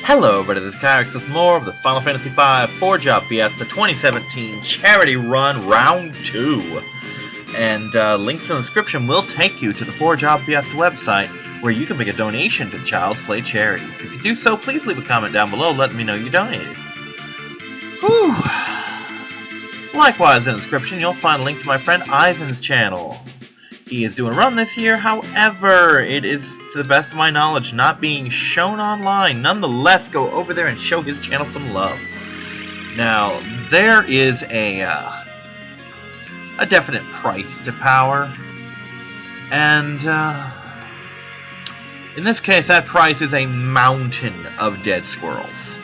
Hello, everybody, this is Kyrix with more of the Final Fantasy V 4-Job Fiesta 2017 Charity Run Round 2. And links in the description will take you to the 4-Job Fiesta website, where you can make a donation to Child's Play Charities. If you do so, please leave a comment down below letting me know you donated. Whew. Likewise, in the description, you'll find a link to my friend Eisen's channel. He is doing a run this year, however, it is, to the best of my knowledge, not being shown online. Nonetheless, go over there and show his channel some love. Now, there is a definite price to power, and in this case, that price is a mountain of dead squirrels.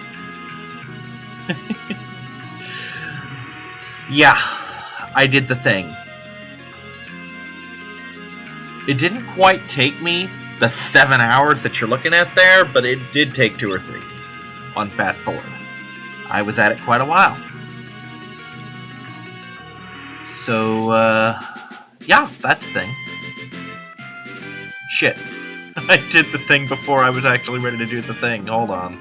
Yeah, I did the thing. It didn't quite take me the 7 hours that you're looking at there, but it did take 2 or 3 on fast forward. I was at it quite a while. So, yeah, that's the thing. Shit. I did the thing before I was actually ready to do the thing. Hold on.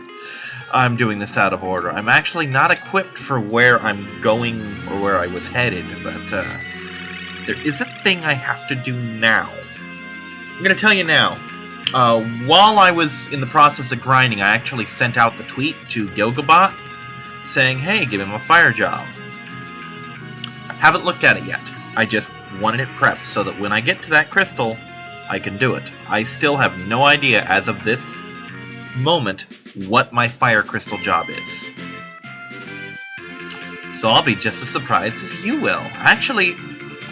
I'm doing this out of order. I'm actually not equipped for where I'm going or where I was headed, but there is a thing I have to do now. I'm going to tell you now. While I was in the process of grinding, I actually sent out the tweet to Gilgabot saying, hey, give him a fire job. Haven't looked at it yet. I just wanted it prepped so that when I get to that crystal, I can do it. I still have no idea as of this moment what my fire crystal job is. So I'll be just as surprised as you will. Actually,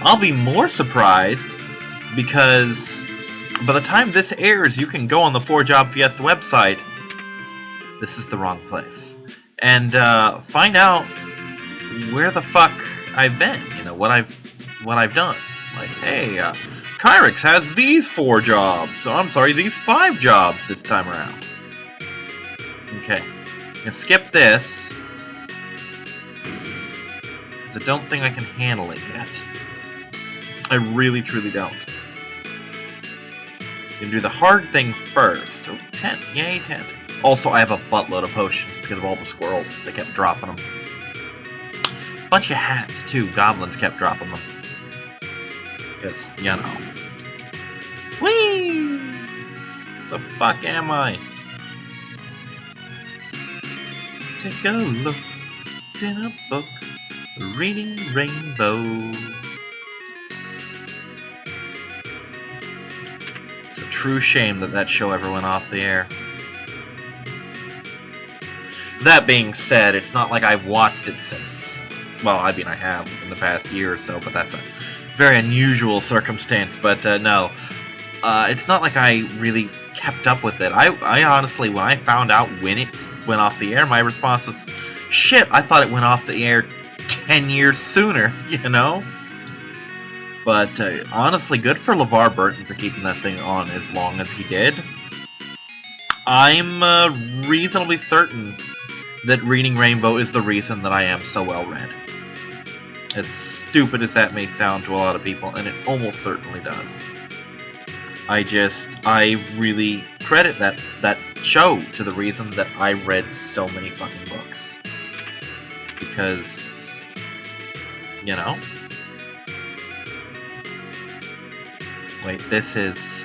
I'll be more surprised because by the time this airs, you can go on the 4-Job Fiesta website. This is the wrong place. And find out where the fuck I've been. You know, what I've done. Like, hey, Kyrix has these 4 jobs. So I'm sorry, these 5 jobs this time around. Okay. I'm gonna skip this. I don't think I can handle it yet. I really, truly don't. You can do the hard thing first. Oh, tent. Yay, tent. Also, I have a buttload of potions because of all the squirrels. They kept dropping them. Bunch of hats, too. Goblins kept dropping them. Because, you know. Whee! The fuck am I? Take a look. It's in a book. Reading Rainbow. True shame that show ever went off the air. That being said, it's not like I've watched it since... Well, I mean, I have in the past year or so, but that's a very unusual circumstance. But no, it's not like I really kept up with it. I honestly, when I found out when it went off the air, my response was, shit, I thought it went off the air 10 years sooner, you know? But honestly, good for LeVar Burton for keeping that thing on as long as he did. I'm reasonably certain that Reading Rainbow is the reason that I am so well read. As stupid as that may sound to a lot of people, and it almost certainly does. I really credit that show to the reason that I read so many fucking books. Because, you know... Wait, this is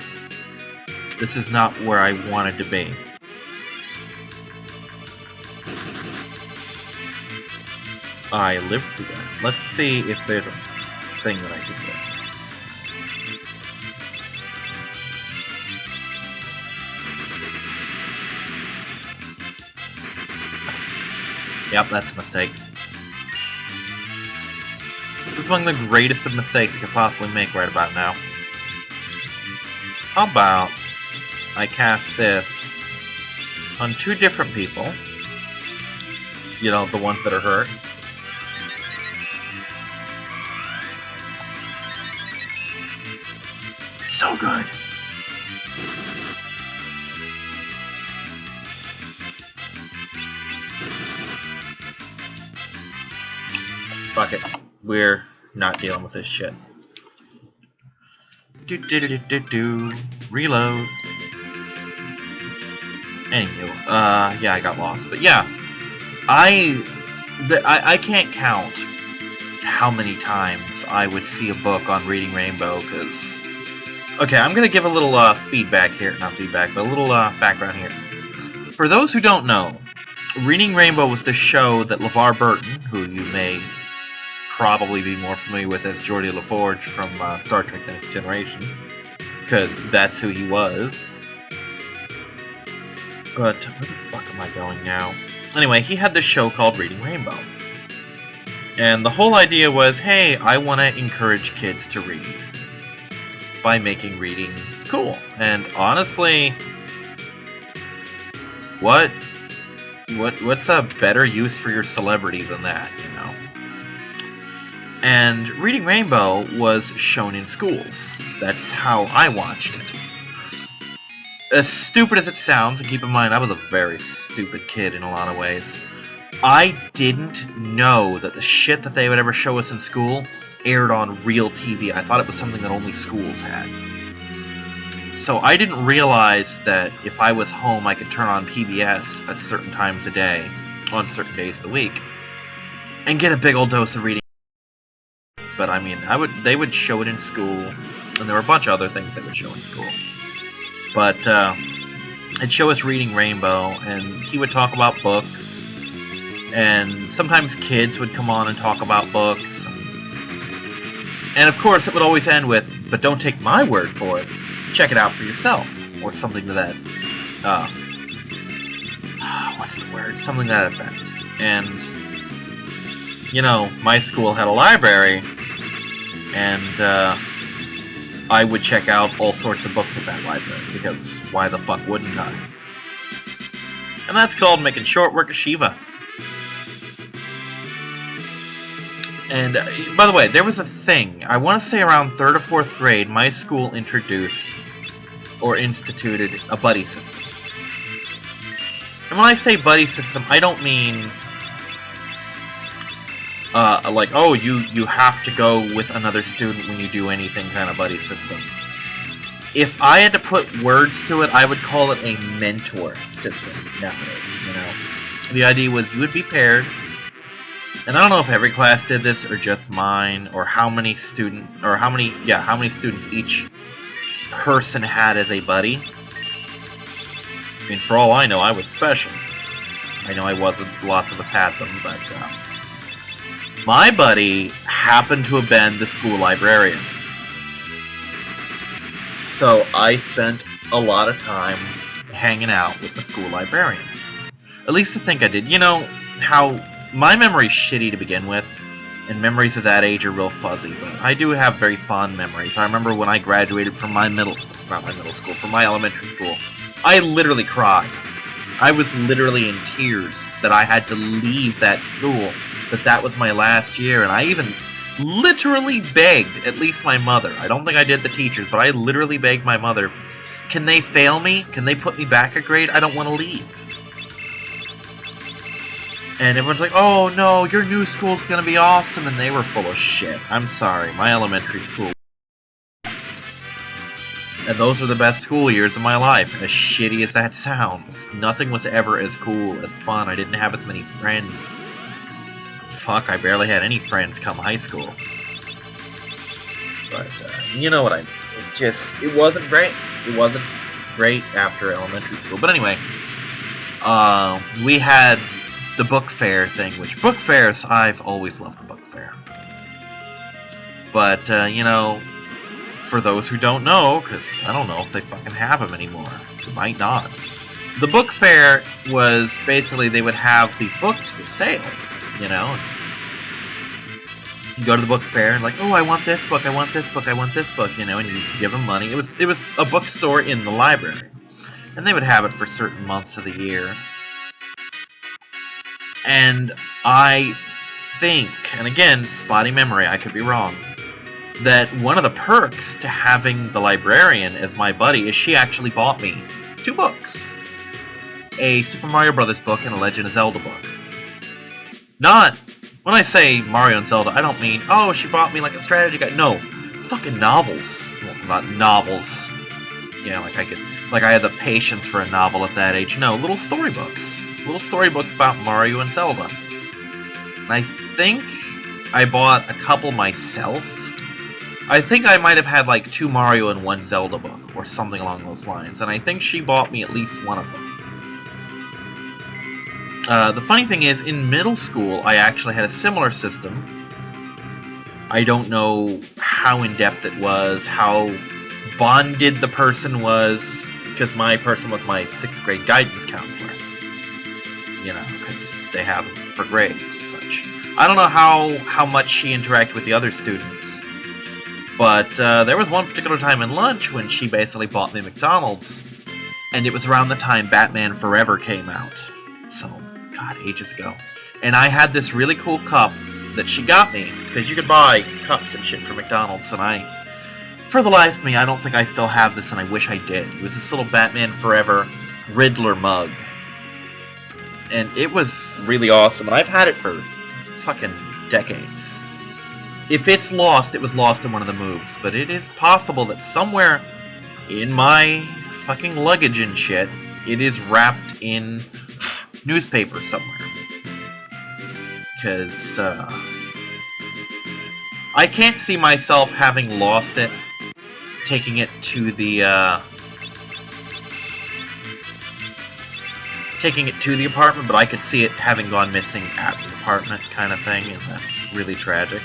not where I wanted to be. I lived through that. Let's see if there's a thing that I can do. Yep, that's a mistake. This is one of the greatest of mistakes I could possibly make right about now. How about I cast this on 2 different people? You know, the ones that are hurt. So good. Fuck it. We're not dealing with this shit. Reload. Anywho, yeah, I got lost. But yeah, I can't count how many times I would see a book on Reading Rainbow, because... Okay, I'm gonna give a little, feedback here. Not feedback, but a little, background here. For those who don't know, Reading Rainbow was the show that LeVar Burton, who you may probably be more familiar with as Geordi LaForge from Star Trek The Next Generation, because that's who he was. But where the fuck am I going now? Anyway, he had this show called Reading Rainbow. And the whole idea was, hey, I want to encourage kids to read by making reading cool. And honestly, what's a better use for your celebrity than that, you know? And Reading Rainbow was shown in schools. That's how I watched it. As stupid as it sounds, and keep in mind I was a very stupid kid in a lot of ways, I didn't know that the shit that they would ever show us in school aired on real TV. I thought it was something that only schools had. So I didn't realize that if I was home I could turn on PBS at certain times a day, on certain days of the week, and get a big old dose of reading. But I mean, they would show it in school, and there were a bunch of other things they would show in school. But it'd show us Reading Rainbow, and he would talk about books, and sometimes kids would come on and talk about books. And of course, it would always end with, but don't take my word for it, check it out for yourself, or something to that, what's the word? Something to that effect. And, you know, my school had a library, and, I would check out all sorts of books at that library, because why the fuck wouldn't I? And that's called making short work of Shiva. And, by the way, there was a thing, I want to say around 3rd or 4th grade, my school introduced, or instituted, a buddy system. And when I say buddy system, I don't mean... like, oh, you have to go with another student when you do anything kind of buddy system. If I had to put words to it, I would call it a mentor system nowadays, you know? The idea was you would be paired, and I don't know if every class did this, or just mine, or how many students each person had as a buddy. I mean, for all I know, I was special. I know I wasn't, lots of us had them, but, my buddy happened to have been the school librarian. So I spent a lot of time hanging out with the school librarian. At least I think I did. You know how my memory's shitty to begin with, and memories of that age are real fuzzy, but I do have very fond memories. I remember when I graduated from my from my elementary school, I literally cried. I was literally in tears that I had to leave that school, that was my last year, and I even literally begged, at least my mother. I don't think I did the teachers, but I literally begged my mother, can they fail me? Can they put me back a grade? I don't want to leave. And everyone's like, oh no, your new school's gonna be awesome, and they were full of shit. I'm sorry, my elementary school was the best. And those were the best school years of my life, as shitty as that sounds. Nothing was ever as cool, as fun. I didn't have as many friends. Fuck, I barely had any friends come high school. But, you know what I mean. It's just, it wasn't great. It wasn't great after elementary school. But anyway, we had the book fair thing, which book fairs, I've always loved the book fair. But, you know, for those who don't know, because I don't know if they fucking have them anymore. They might not. The book fair was basically, they would have the books for sale, you know. You go to the book fair and like, oh, I want this book, I want this book, I want this book, you know, and you give them money. It was a bookstore in the library, and they would have it for certain months of the year. And I think, and again, spotty memory, I could be wrong, that one of the perks to having the librarian as my buddy is she actually bought me 2 books. A Super Mario Brothers book and a Legend of Zelda book. Not... When I say Mario and Zelda, I don't mean, oh, she bought me like a strategy guide. No, fucking novels. Well, not novels. Yeah, like I could like I had the patience for a novel at that age. No, little storybooks. Little storybooks about Mario and Zelda. And I think I bought a couple myself. I think I might have had like 2 Mario and 1 Zelda book, or something along those lines. And I think she bought me at least one of them. The funny thing is, in middle school, I actually had a similar system. I don't know how in-depth it was, how bonded the person was, because my person was my 6th grade guidance counselor. You know, because they have them for grades and such. I don't know how much she interacted with the other students, but there was one particular time in lunch when she basically bought me McDonald's, and it was around the time Batman Forever came out. So, God, ages ago. And I had this really cool cup that she got me, because you could buy cups and shit for McDonald's, and for the life of me, I don't think I still have this, and I wish I did. It was this little Batman Forever Riddler mug. And it was really awesome, and I've had it for fucking decades. If it's lost, it was lost in one of the moves, but it is possible that somewhere in my fucking luggage and shit, it is wrapped in newspaper somewhere. Because, I can't see myself having lost it, taking it to the apartment, but I could see it having gone missing at the apartment kind of thing, and that's really tragic.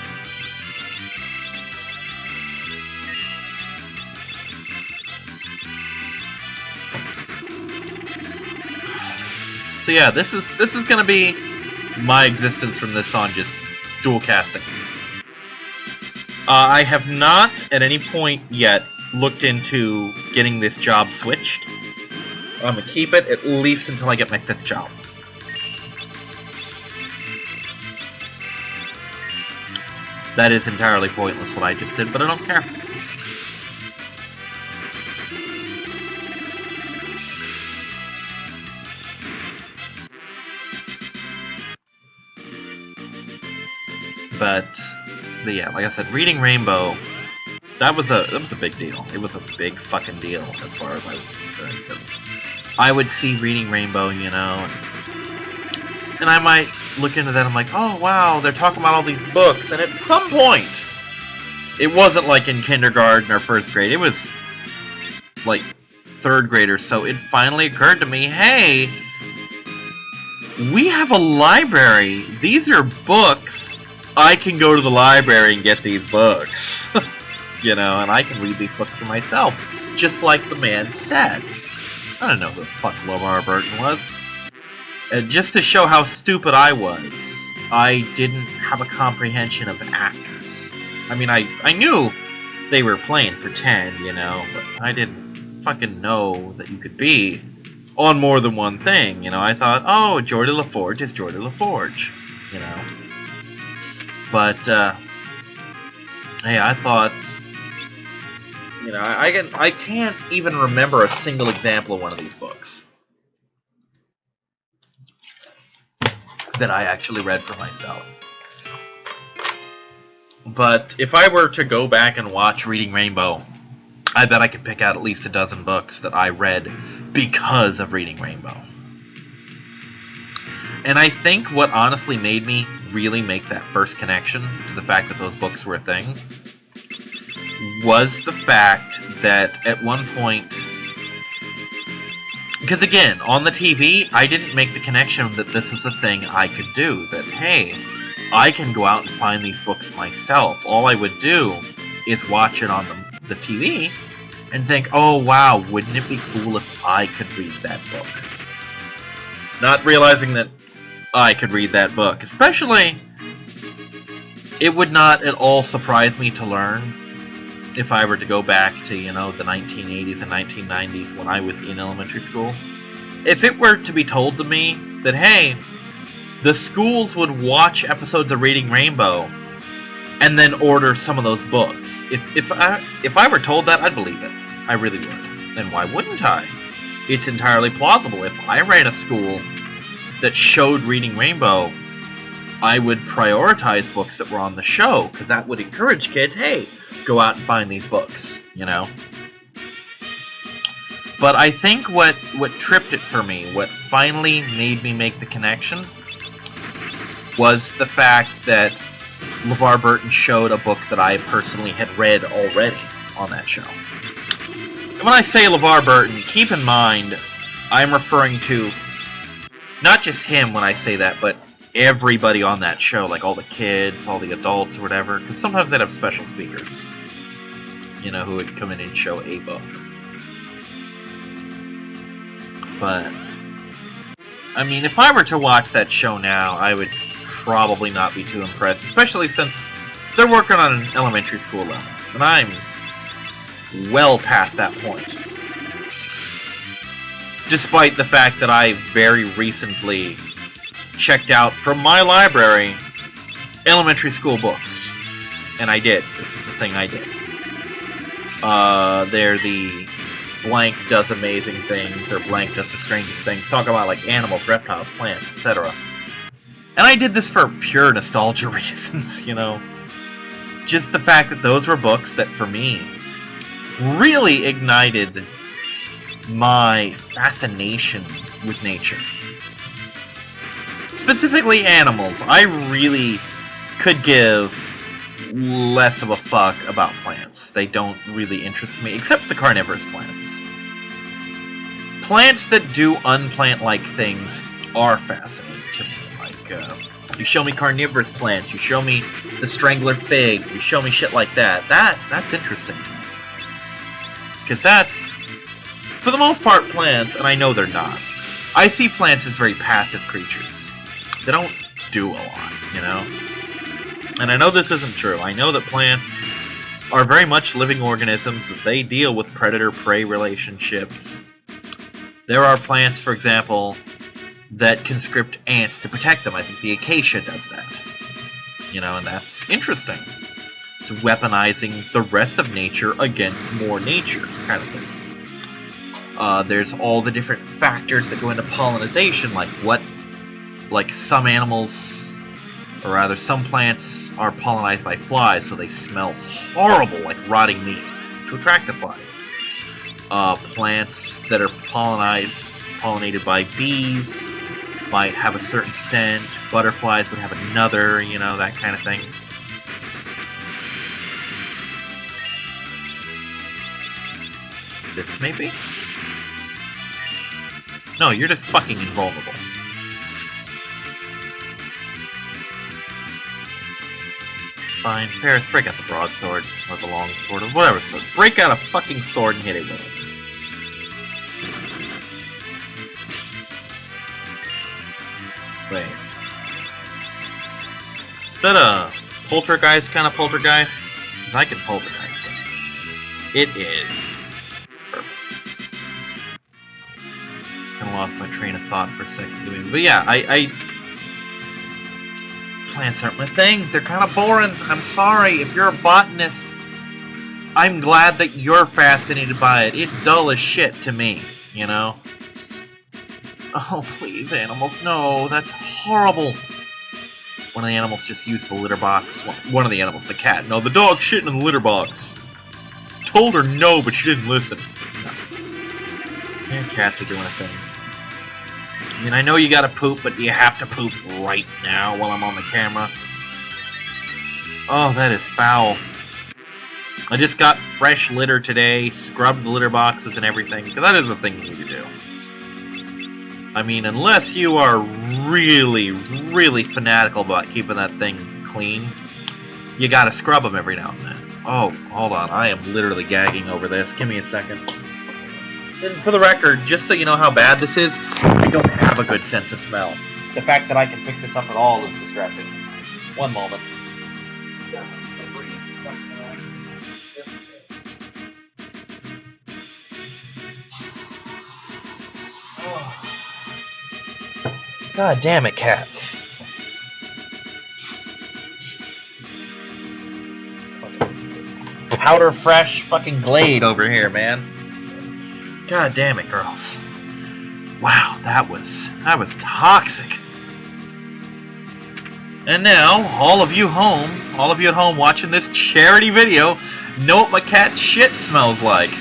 So yeah, this is gonna be my existence from this on, just dual casting. I have not at any point yet looked into getting this job switched. I'm gonna keep it at least until I get my 5th job. That is entirely pointless what I just did, but I don't care. But yeah, like I said, reading Rainbow, that was a big deal. It was a big fucking deal as far as I was concerned, because I would see Reading Rainbow, you know, and I might look into that. I'm like, oh wow, they're talking about all these books, and at some point, it wasn't like in kindergarten or 1st grade. It was like 3rd grade or so. It finally occurred to me, hey, we have a library. These are books. I can go to the library and get these books, you know, and I can read these books for myself, just like the man said. I don't know who the fuck Lamar Burton was. And just to show how stupid I was, I didn't have a comprehension of actors. I mean, I knew they were playing pretend, you know, but I didn't fucking know that you could be on more than one thing, you know. I thought, oh, Geordie LaForge is Geordie LaForge, you know. But, hey, I thought, you know, I can't even remember a single example of one of these books that I actually read for myself. But if I were to go back and watch Reading Rainbow, I bet I could pick out at least a dozen books that I read because of Reading Rainbow. And I think what honestly made me really make that first connection to the fact that those books were a thing was the fact that at one point, because again, on the TV, I didn't make the connection that this was a thing I could do, that hey, I can go out and find these books myself. All I would do is watch it on the TV and think, oh wow, wouldn't it be cool if I could read that book? Not realizing that I could read that book. Especially, it would not at all surprise me to learn if I were to go back to, you know, the 1980s and 1990s when I was in elementary school. If it were to be told to me that, hey, the schools would watch episodes of Reading Rainbow and then order some of those books. If I were told that, I'd believe it. I really would. And why wouldn't I? It's entirely plausible. If I ran a school that showed Reading Rainbow, I would prioritize books that were on the show, because that would encourage kids, hey, go out and find these books, you know? But I think what tripped it for me, what finally made me make the connection, was the fact that LeVar Burton showed a book that I personally had read already on that show. And when I say LeVar Burton, keep in mind, I'm referring to not just him when I say that, but everybody on that show, like all the kids, all the adults, or whatever, because sometimes they'd have special speakers, you know, who would come in and show a book. But, I mean, if I were to watch that show now, I would probably not be too impressed, especially since they're working on an elementary school level, and I'm well past that point. Despite the fact that I very recently checked out from my library elementary school books. And I did. This is the thing I did. They're the blank does amazing things, or blank does the strangest things. Talk about like animals, reptiles, plants, etc. And I did this for pure nostalgia reasons, you know. Just the fact that those were books that, for me, really ignited my fascination with nature. Specifically animals. I really could give less of a fuck about plants. They don't really interest me, except the carnivorous plants. Plants that do unplant-like things are fascinating to me. Like, you show me carnivorous plants, you show me the strangler fig, you show me shit like that. That's interesting to me. Because that's, for the most part, plants, and I know they're not. I see plants as very passive creatures. They don't do a lot, you know? And I know this isn't true. I know that plants are very much living organisms, that they deal with predator-prey relationships. There are plants, for example, that conscript ants to protect them. I think the acacia does that. You know, and that's interesting. It's weaponizing the rest of nature against more nature, kind of thing. There's all the different factors that go into pollination, like some animals, or rather some plants are pollinized by flies, so they smell horrible like rotting meat to attract the flies. Plants that are pollinated by bees might have a certain scent, butterflies would have another, you know, that kind of thing. This maybe? No, you're just fucking invulnerable. Fine, Paris, break out the broadsword, or the long sword, or whatever sword. Break out a fucking sword and hit it with it. Wait. Is that a poltergeist kind of poltergeist? I can poltergeist it. It is. Perfect. Kinda lost my train of thought for a second. But yeah, plants aren't my thing. They're kind of boring. I'm sorry. If you're a botanist, I'm glad that you're fascinated by it. It's dull as shit to me, you know? Oh, please, animals. No, that's horrible. One of the animals just used the litter box. One of the animals, the cat. No, the dog shitting in the litter box. Told her no, but she didn't listen. No. Yeah, cats are doing a thing. I mean, I know you gotta poop, but do you have to poop right now while I'm on the camera? Oh, that is foul. I just got fresh litter today, scrubbed the litter boxes and everything, because that is a thing you need to do. I mean, unless you are really, really fanatical about keeping that thing clean, you gotta scrub them every now and then. Oh, hold on, I am literally gagging over this. Give me a second. And for the record, just so you know how bad this is, I don't have a good sense of smell. The fact that I can pick this up at all is distressing. One moment. God damn it, cats. Powder fresh fucking Glade over here, man. God damn it, girls. Wow, that was toxic. And now, all of you at home watching this charity video, know what my cat's shit smells like.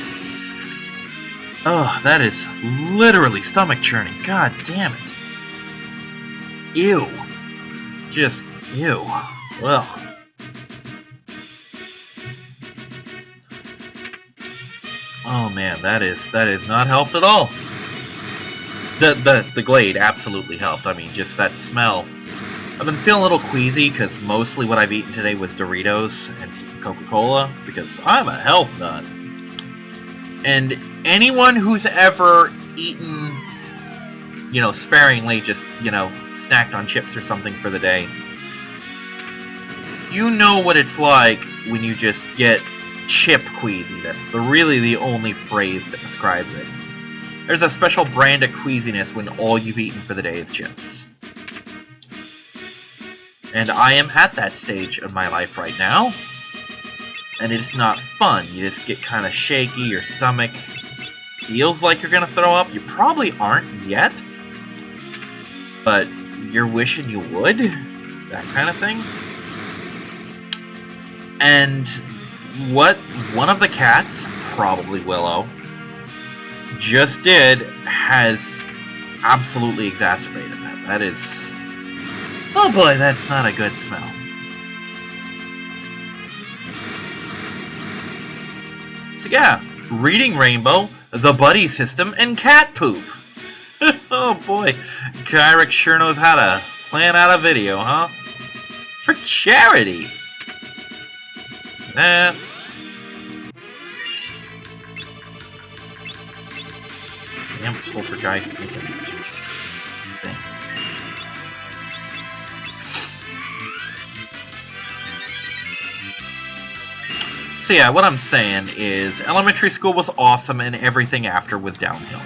Oh, that is literally stomach churning. God damn it. Ew. Just, ew. Well. Oh man, that is not helped at all. The Glade absolutely helped. I mean, just that smell. I've been feeling a little queasy because mostly what I've eaten today was Doritos and Coca-Cola because I'm a health nut. And anyone who's ever eaten, you know, sparingly, just, you know, snacked on chips or something for the day, you know what it's like when you just get chip queasy. That's really the only phrase that describes it. There's a special brand of queasiness when all you've eaten for the day is chips. And I am at that stage of my life right now. And it's not fun. You just get kind of shaky, your stomach feels like you're going to throw up. You probably aren't yet, but you're wishing you would. That kind of thing. And what one of the cats, probably Willow, just did has absolutely exacerbated that. That is... Oh boy, that's not a good smell. So yeah, Reading Rainbow, the Buddy System, and cat poop. Oh boy, Kyrick sure knows how to plan out a video, huh? For charity! That's... Damn poltergeist making things. So yeah, what I'm saying is elementary school was awesome and everything after was downhill.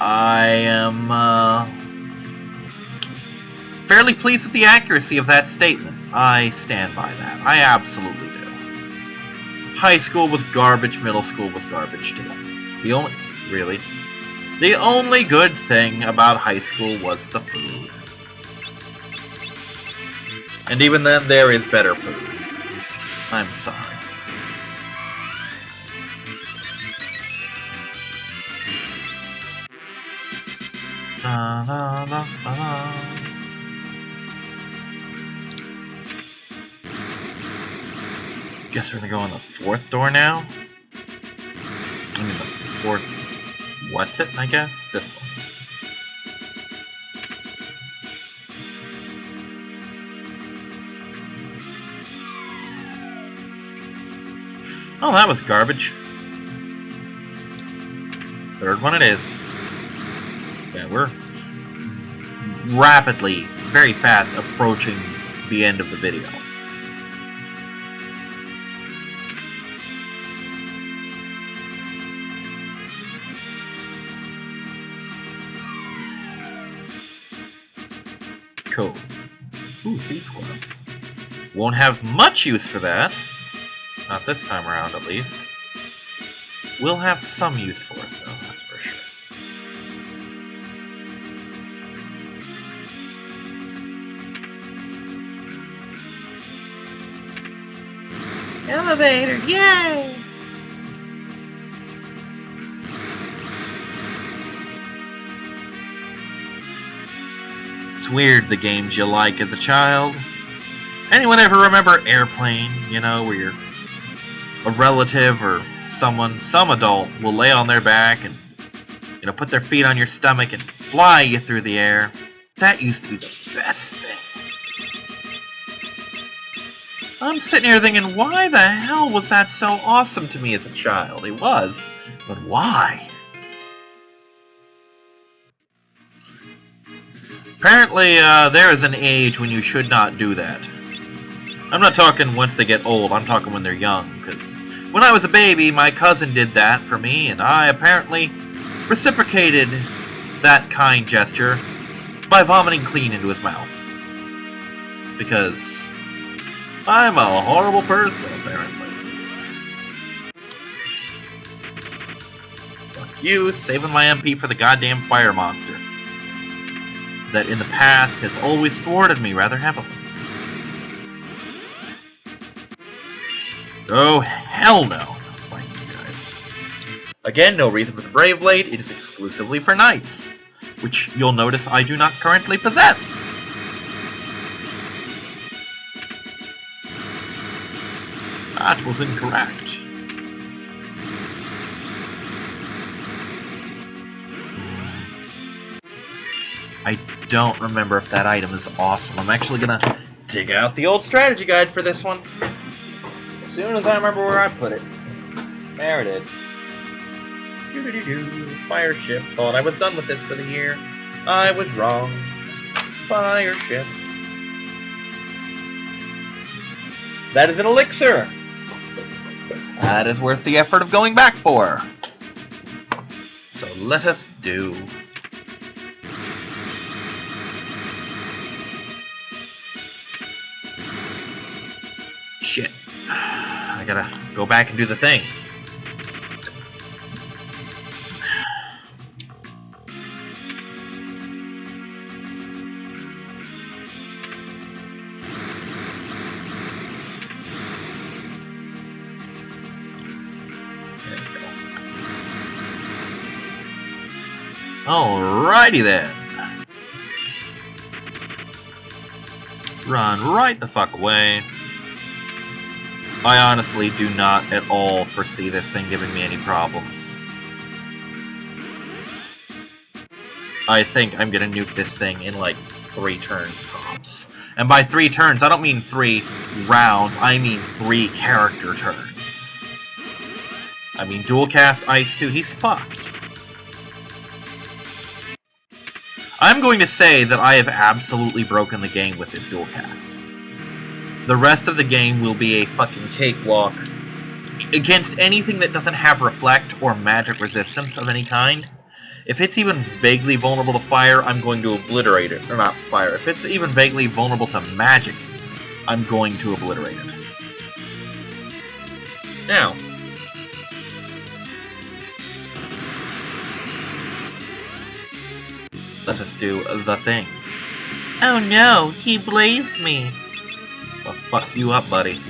I am fairly pleased with the accuracy of that statement. I stand by that. I absolutely do. High school was garbage, middle school was garbage too. The only good thing about high school was the food. And even then, there is better food. I'm sorry. La, la, la, la, la. Guess we're gonna go on the fourth door now? I mean, the fourth... What's it, I guess? This one. Oh, that was garbage. Third one it is. Yeah, we're rapidly, very fast approaching the end of the video. Cool. Ooh, thief gloves. Won't have much use for that. Not this time around, at least. We'll have some use for it, though, that's for sure. Elevator, yay! It's weird, the games you like as a child. Anyone ever remember Airplane? You know, where you're a relative or someone, some adult will lay on their back and, you know, put their feet on your stomach and fly you through the air. That used to be the best thing. I'm sitting here thinking, why the hell was that so awesome to me as a child? It was, but why? Apparently, there is an age when you should not do that. I'm not talking once they get old, I'm talking when they're young, because when I was a baby, my cousin did that for me, and I apparently reciprocated that kind gesture by vomiting clean into his mouth. Because I'm a horrible person, apparently. Fuck you, saving my MP for the goddamn fire monster. That in the past has always thwarted me rather heavily. Oh, hell no. Again, no reason for the Brave Blade, it is exclusively for knights, which you'll notice I do not currently possess. That was incorrect. I don't remember if that item is awesome. I'm actually gonna dig out the old strategy guide for this one. As soon as I remember where I put it. There it is. Fire ship. Thought I was done with this for the year. I was wrong. Fire ship. That is an elixir. That is worth the effort of going back for. So let us do. Shit. I gotta go back and do the thing. Alrighty then. Run right the fuck away. I honestly do not at all foresee this thing giving me any problems. I think I'm gonna nuke this thing in like 3 turns tops. And by 3 turns, I don't mean 3 rounds, I mean 3 character turns. I mean dual cast Ice 2, he's fucked. I'm going to say that I have absolutely broken the game with this dual cast. The rest of the game will be a fucking cakewalk against anything that doesn't have reflect or magic resistance of any kind. If it's even vaguely vulnerable to fire, I'm going to obliterate it. Or not fire. If it's even vaguely vulnerable to magic, I'm going to obliterate it. Now, let us do the thing. Oh no, he blazed me. Well, fuck you up, buddy.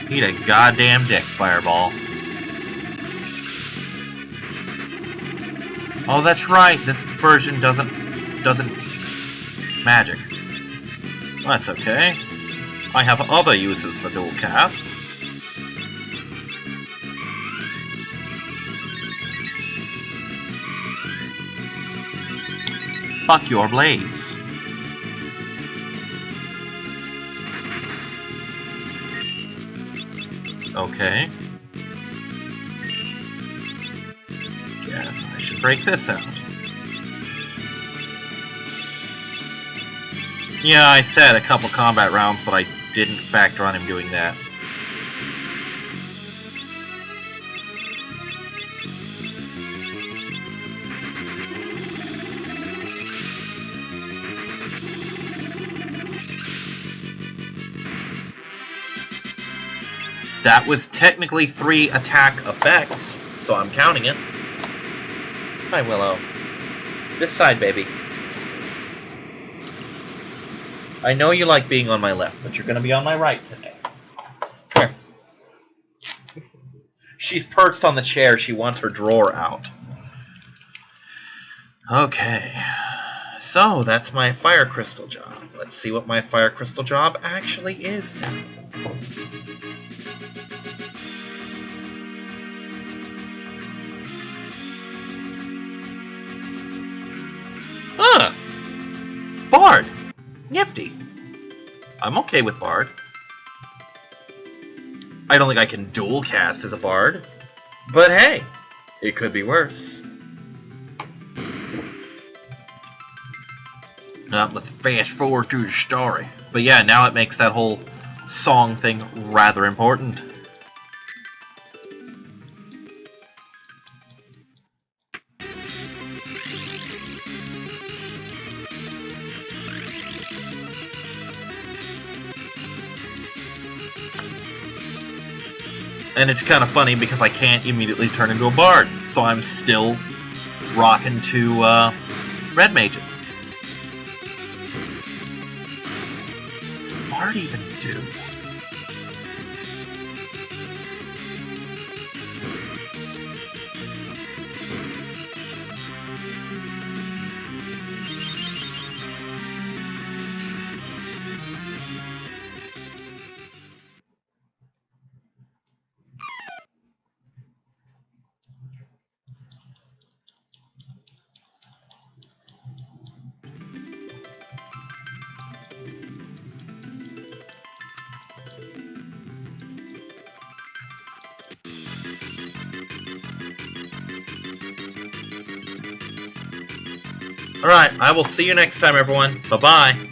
Eat a goddamn dick, Fireball. Oh, that's right. This version doesn't magic. Well, that's okay. I have other uses for dual cast. Fuck your blades. Okay. Guess I should break this out. Yeah, I said a couple combat rounds, but I didn't factor on him doing that. That was technically 3 attack effects, so I'm counting it. Hi, Willow. This side, baby. I know you like being on my left, but you're going to be on my right today. Come here. She's perched on the chair. She wants her drawer out. Okay. So, that's my fire crystal job. Let's see what my fire crystal job actually is now. Huh. Bard. Nifty. I'm okay with Bard. I don't think I can dual cast as a Bard. But hey, it could be worse. Let's fast forward through the story. But yeah, now it makes that whole song thing rather important. And it's kind of funny because I can't immediately turn into a bard, so I'm still rocking to red mages. What does bard even do? Alright, I will see you next time, everyone. Bye-bye.